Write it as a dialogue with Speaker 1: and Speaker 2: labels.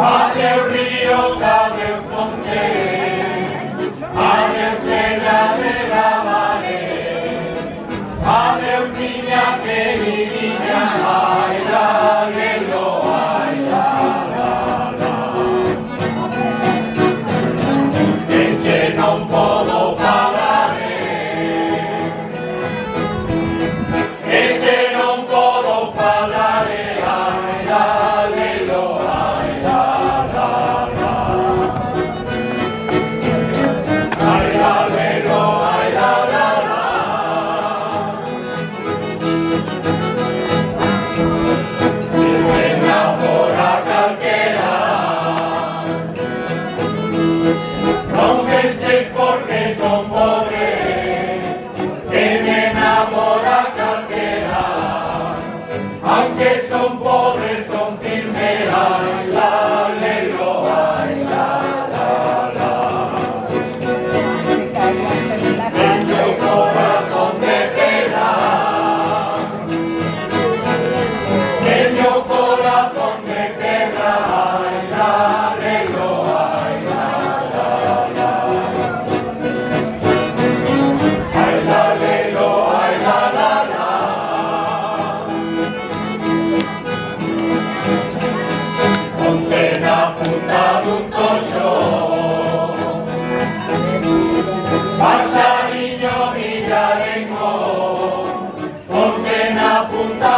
Speaker 1: Adeu ríos, adeu fontes, adeu tierra de la mare, adeu niña queridinha, ay la lelo, ay la la. Che non podo falare, che se non podo falare, ay la lelo, ay la. Non penses porque son pobre, que me enamora calquera, aunque son pobres son firmes, ay la lelo, ay la la. En mi corazón de pena, en mi corazón de pedra, ay la lelo, ay la. Pasariño Villarengo, ponte na punta